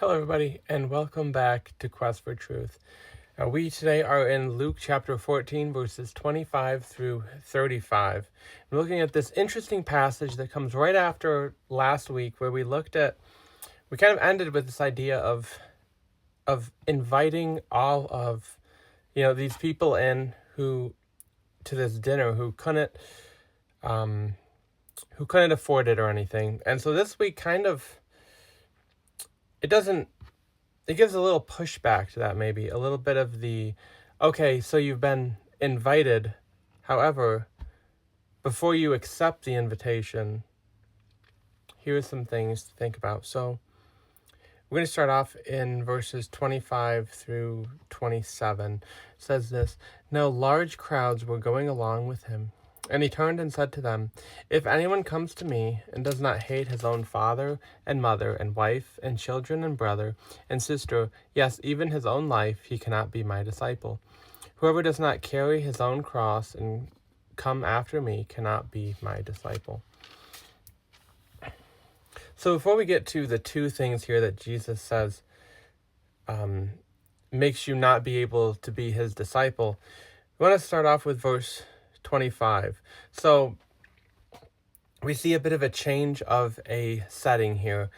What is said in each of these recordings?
Hello, everybody, and welcome back to Quest for Truth. We today are in Luke chapter 14, verses 25 through 35. We're looking at this interesting passage that comes right after last week, where we kind of ended with this idea of inviting all of these people in who to this dinner who couldn't afford it or anything. And so this week it doesn't it gives a little pushback to that, maybe a little bit of the, okay, so you've been invited. However, before you accept the invitation, here's some things to think about. So we're going to start off in verses 25 through 27. It says this: Now large crowds were going along with him, and he turned and said to them, If anyone comes to me and does not hate his own father and mother and wife and children and brother and sister, yes, even his own life, he cannot be my disciple. Whoever does not carry his own cross and come after me cannot be my disciple. So before we get to the two things here that Jesus says makes you not be able to be his disciple, we want to start off with verse 25. So we see a bit of a change of a setting here.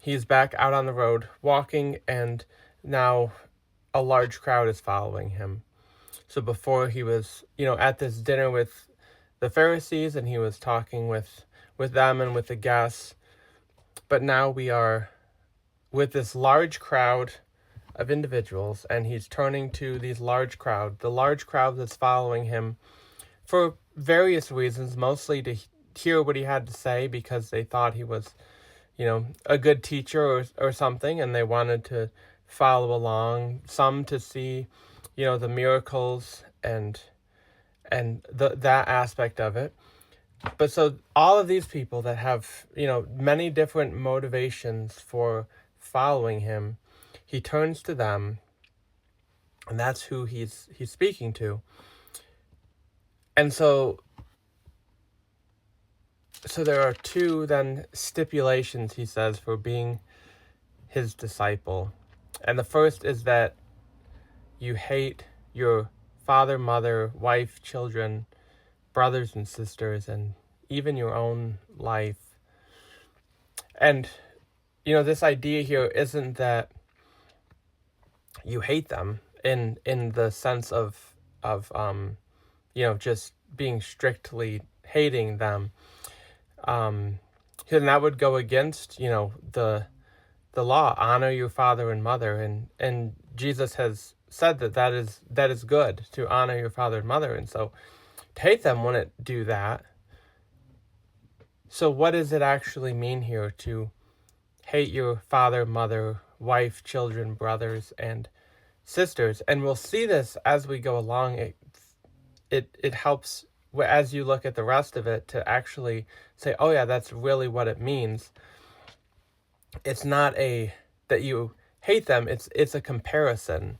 He's back out on the road walking, and now a large crowd is following him. So before he was, at this dinner with the Pharisees, and he was talking with them and with the guests. But now we are with this large crowd of individuals, and he's turning to the large crowd that's following him for various reasons, mostly to hear what he had to say because they thought he was, a good teacher or something, and they wanted to follow along. Some to see, the miracles and that aspect of it. But so all of these people that have, many different motivations for following him, he turns to them, and that's who he's speaking to. And so there are two then stipulations, he says, for being his disciple. And the first is that you hate your father, mother, wife, children, brothers and sisters, and even your own life. And, this idea here isn't that you hate them in the sense of just being strictly hating them. And that would go against, the law, honor your father and mother. And Jesus has said that is good, to honor your father and mother. And so to hate them wouldn't do that. So what does it actually mean here to hate your father, mother, wife, children, brothers, and sisters? And we'll see this as we go along. It helps, as you look at the rest of it, to actually say, oh yeah, that's really what it means. It's not that you hate them, it's a comparison.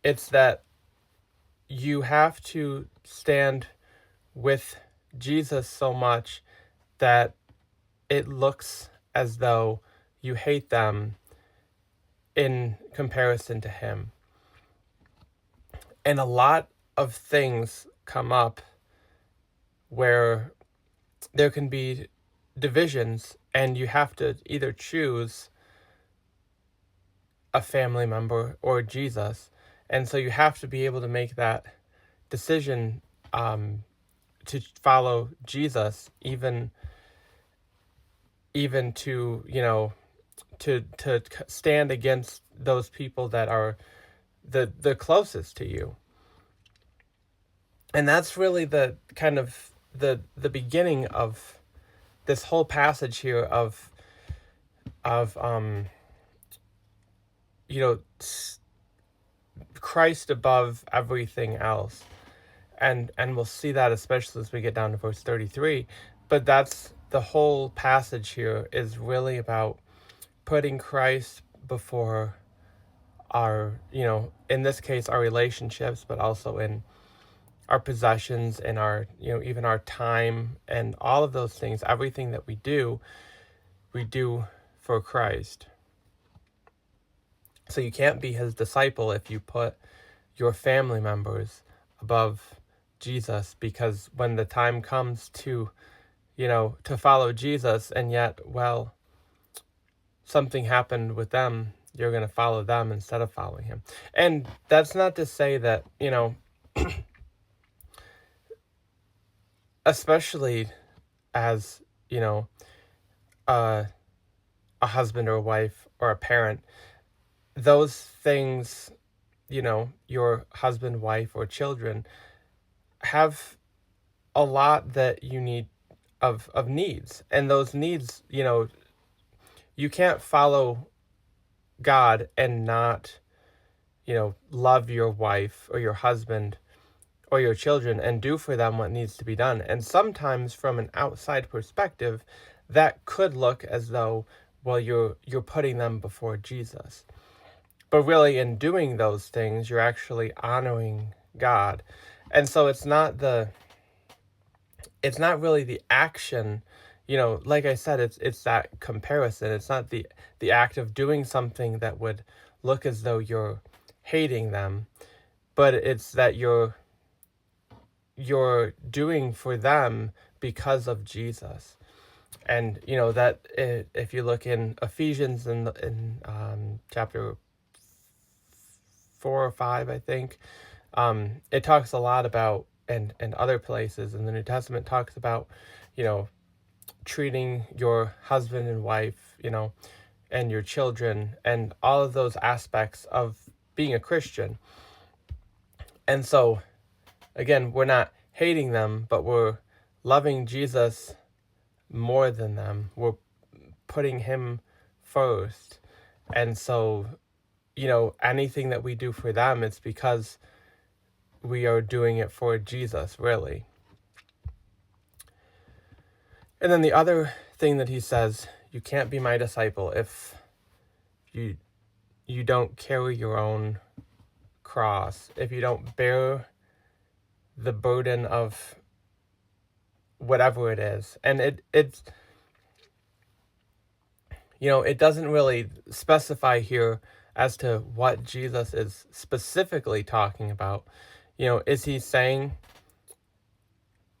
It's that you have to stand with Jesus so much that it looks as though you hate them in comparison to him. And a lot of things come up where there can be divisions, and you have to either choose a family member or Jesus. And so you have to be able to make that decision to follow Jesus, even to, to stand against those people that are the closest to you. And that's really the kind of the beginning of this whole passage here of Christ above everything else. And we'll see that especially as we get down to verse 33. But that's the whole passage here, is really about putting Christ before our, in this case, our relationships, but also in our possessions and our, even our time and all of those things. Everything that we do for Christ. So you can't be his disciple if you put your family members above Jesus, because when the time comes to, to follow Jesus, and yet, well, something happened with them, you're going to follow them instead of following him. And that's not to say that, especially as, a husband or a wife or a parent, those things, your husband, wife, or children have a lot that you need of needs. And those needs, you can't follow God and not, love your wife or your husband or your children and do for them what needs to be done. And sometimes from an outside perspective, that could look as though, well, you're putting them before Jesus. But really, in doing those things, you're actually honoring God. And so it's not really the action, like I said, it's that comparison. It's not the act of doing something that would look as though you're hating them, but it's that you're doing for them because of Jesus. And that if you look in Ephesians in chapter 4 or 5, I think, it talks a lot about, and other places in the New Testament talks about, treating your husband and wife, and your children, and all of those aspects of being a Christian. And so, again, we're not hating them, but we're loving Jesus more than them. We're putting him first. And so, anything that we do for them, it's because we are doing it for Jesus, really. And then the other thing that he says, you can't be my disciple if you don't carry your own cross, if you don't bear the burden of whatever it is. And it's it doesn't really specify here as to what Jesus is specifically talking about. Is he saying,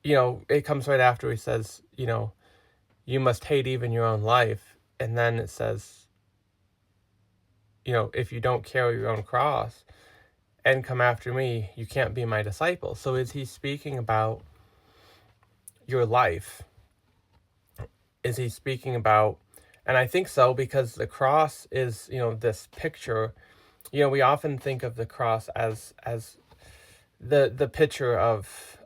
it comes right after he says, you must hate even your own life. And then it says, if you don't carry your own cross and come after me, you can't be my disciple. So is he speaking about your life? Is he speaking about, and I think so, because the cross is, this picture, we often think of the cross as the picture of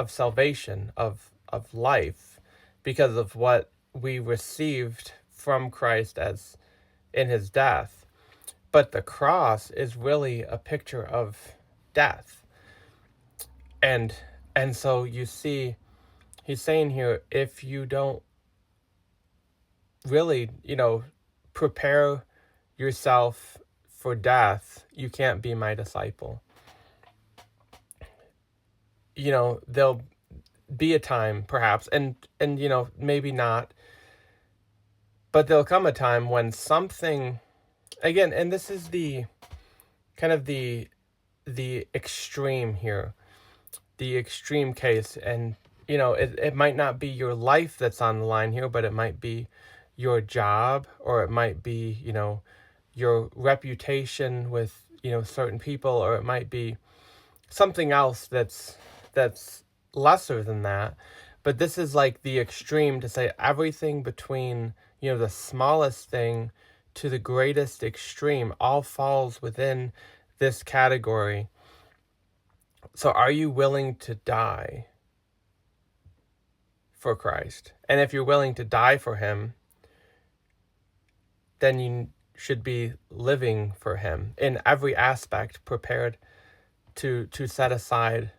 salvation, of life, because of what we received from Christ as in his death. But the cross is really a picture of death. And so you see, he's saying here, if you don't really, prepare yourself for death, you can't be my disciple. There'll be a time, perhaps, and maybe not, but there'll come a time when something, again, and this is the kind of the extreme here, the extreme case, and it might not be your life that's on the line here, but it might be your job, or it might be your reputation with certain people, or it might be something else that's lesser than that. But this is like the extreme, to say everything between the smallest thing to the greatest extreme all falls within this category. So are you willing to die for Christ? And if you're willing to die for him, then you should be living for him in every aspect, prepared to set aside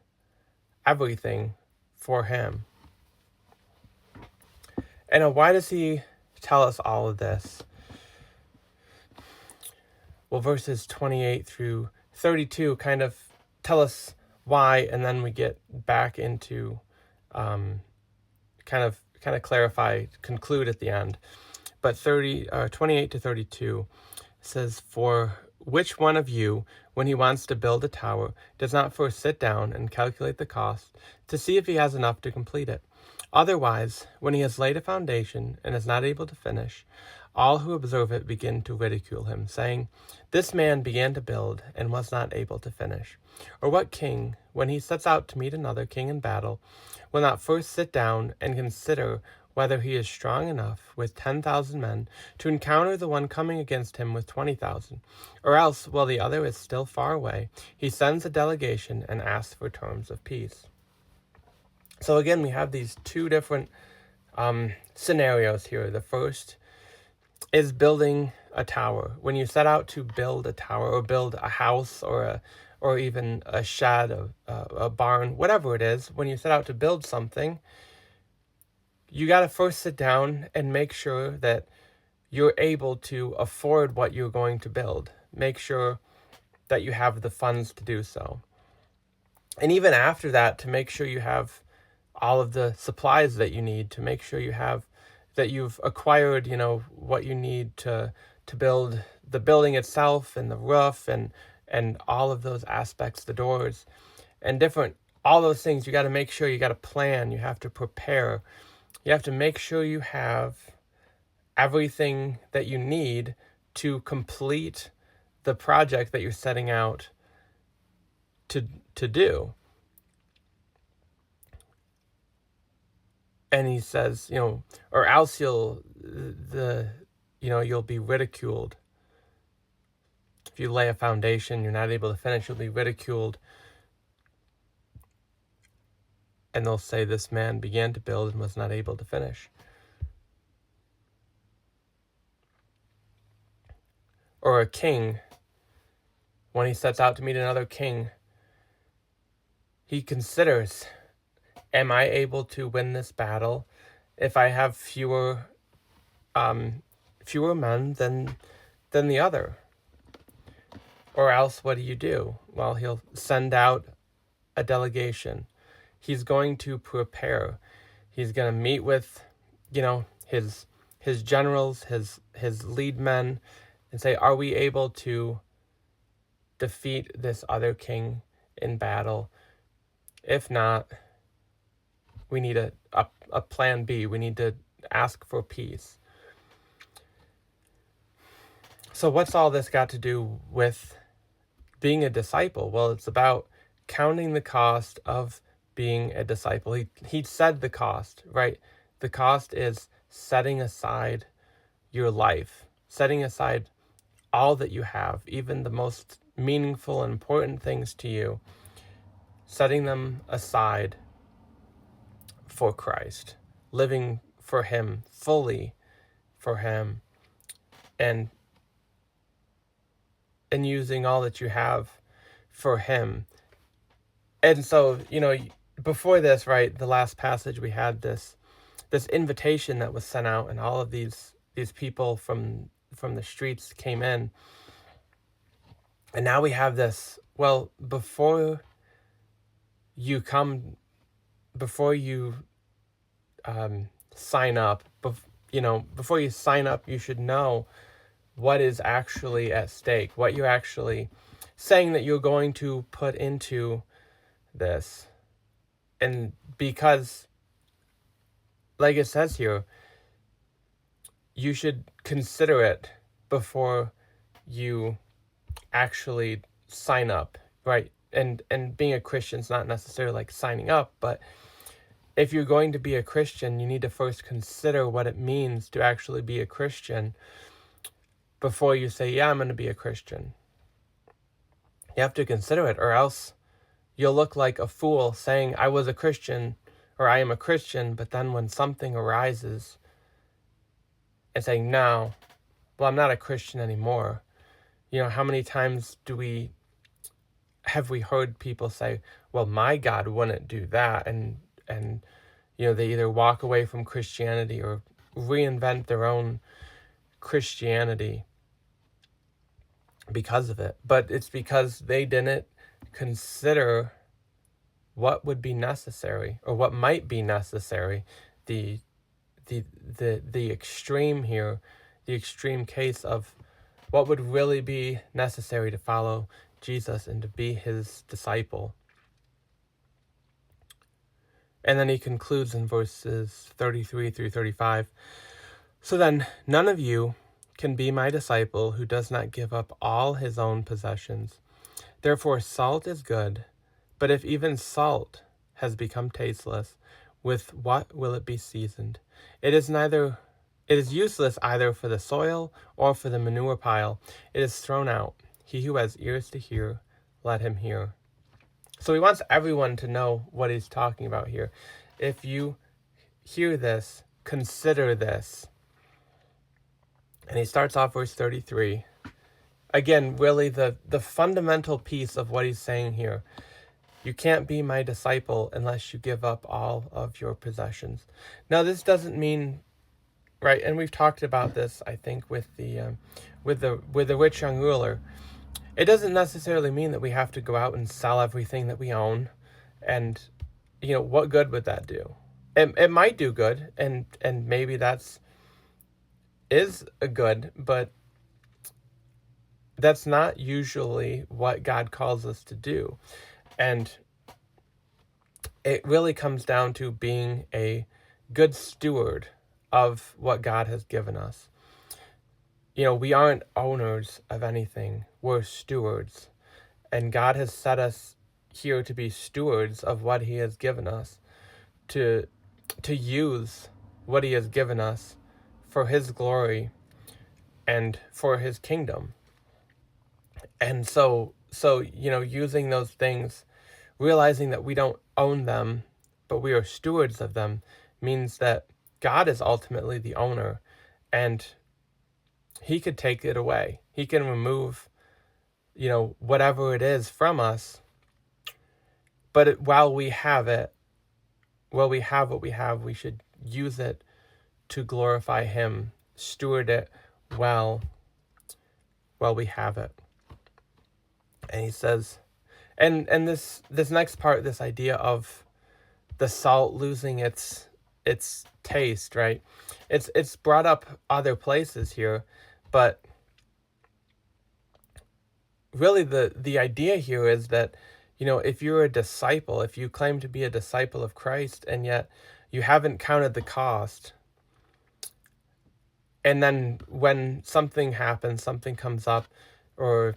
everything for him. And why does he tell us all of this? Well, verses 28 through 32 kind of tell us why, and then we get back into kind of clarify, conclude at the end. But 28 to 32 says, "For which one of you, when he wants to build a tower, does not first sit down and calculate the cost to see if he has enough to complete it? Otherwise, when he has laid a foundation and is not able to finish, all who observe it begin to ridicule him, saying, 'This man began to build and was not able to finish.' Or what king, when he sets out to meet another king in battle, will not first sit down and consider whether he is strong enough with 10,000 men to encounter the one coming against him with 20,000? Or else, while the other is still far away, he sends a delegation and asks for terms of peace." So again, we have these two different scenarios here. The first is building a tower. When you set out to build a tower or build a house or even a shed, a barn, whatever it is, when you set out to build something, you got to first sit down and make sure that you're able to afford what you're going to build. Make sure that you have the funds to do so. And even after that, to make sure you have all of the supplies that you need, to make sure that you've acquired, what you need to build the building itself and the roof and all of those aspects, the doors and all those things. You got to make sure you got to plan, you have to prepare. You have to make sure you have everything that you need to complete the project that you're setting out to do. And he says, or else you'll be ridiculed. If you lay a foundation, you're not able to finish, you'll be ridiculed. And they'll say, "This man began to build and was not able to finish." Or a king, when he sets out to meet another king, he considers, am I able to win this battle if I have fewer men than the other? Or else what do? Well, he'll send out a delegation. He's going to prepare. He's going to meet with, his generals, his lead men, and say, "Are we able to defeat this other king in battle? If not, we need a plan B. We need to ask for peace." So what's all this got to do with being a disciple? Well, it's about counting the cost of being a disciple. He said the cost, right? The cost is setting aside your life, setting aside all that you have, even the most meaningful and important things to you, setting them aside for Christ, living for him, fully for him, and using all that you have for him. And so, before this, right, the last passage, we had this invitation that was sent out, and all of these people from the streets came in. And now we have this, well, before you sign up, before you sign up, you should know what is actually at stake, what you're actually saying that you're going to put into this. And because, like it says here, you should consider it before you actually sign up, right? And being a Christian is not necessarily like signing up, but if you're going to be a Christian, you need to first consider what it means to actually be a Christian before you say, "Yeah, I'm going to be a Christian." You have to consider it, or else you'll look like a fool saying, "I was a Christian," or "I am a Christian," but then when something arises and saying, "No, well, I'm not a Christian anymore." How many times have we heard people say, "Well, my God wouldn't do that," and they either walk away from Christianity or reinvent their own Christianity because of it. But it's because they didn't consider what would be necessary, or what might be necessary, the the extreme here, the extreme case of what would really be necessary to follow Jesus and to be his disciple. And then he concludes in verses 33 through 35. So then, none of you can be my disciple who does not give up all his own possessions. Therefore, salt is good, but if even salt has become tasteless, with what will it be seasoned? It is useless either for the soil or for the manure pile. It is thrown out. He who has ears to hear, let him hear. So he wants everyone to know what he's talking about here. If you hear this, consider this. And he starts off verse 33. Again, really the fundamental piece of what he's saying here. You can't be my disciple unless you give up all of your possessions. Now, this doesn't mean, right? And we've talked about this, I think, with the rich young ruler. It doesn't necessarily mean that we have to go out and sell everything that we own. And, what good would that do? It might do good, and maybe is a good, but that's not usually what God calls us to do. And it really comes down to being a good steward of what God has given us. We aren't owners of anything. We're stewards. And God has set us here to be stewards of what he has given us, to use what he has given us for his glory and for his kingdom. And so using those things, realizing that we don't own them, but we are stewards of them, means that God is ultimately the owner, and he could take it away. He can remove, whatever it is from us. But while we have what we have, we should use it to glorify him, steward it well while we have it. And he says, and this next part, this idea of the salt losing its taste, right? It's brought up other places here, but really the idea here is that, if you're a disciple, if you claim to be a disciple of Christ, and yet you haven't counted the cost, and then when something happens, something comes up, or,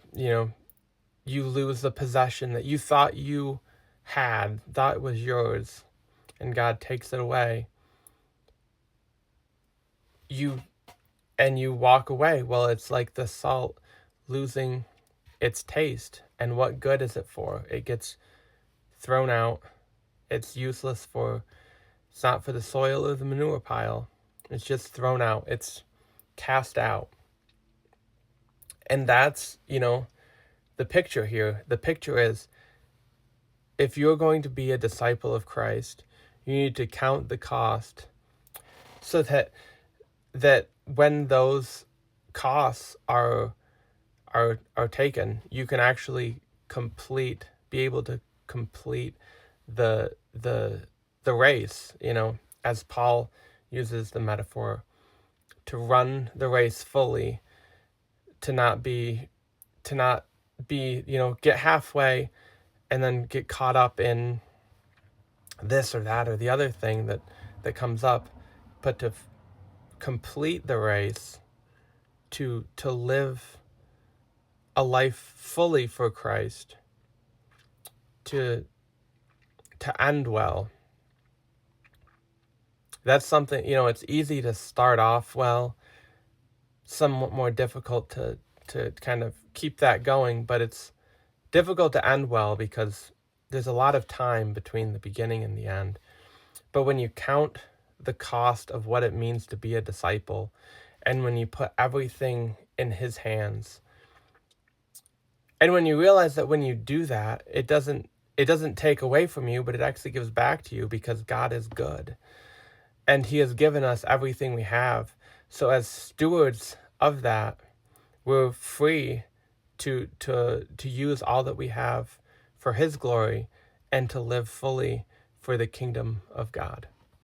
you lose the possession that you thought you thought was yours, and God takes it away, you walk away. Well, it's like the salt losing its taste. And what good is it for? It gets thrown out. It's useless it's not for the soil or the manure pile. It's just thrown out. It's cast out. And that's, the picture here. The picture is, if you're going to be a disciple of Christ, you need to count the cost, so that when those costs are taken, you can actually be able to complete the race, as Paul uses the metaphor, to run the race fully, to not be, get halfway and then get caught up in this or that or the other thing that comes up, but to complete the race, to live a life fully for Christ, to end well. That's something, it's easy to start off well, somewhat more difficult to kind of keep that going, but it's difficult to end well because there's a lot of time between the beginning and the end. But when you count the cost of what it means to be a disciple, and when you put everything in his hands, and when you realize that when you do that, it doesn't take away from you, but it actually gives back to you, because God is good. And he has given us everything we have. So as stewards of that, we're free to use all that we have for his glory and to live fully for the kingdom of God.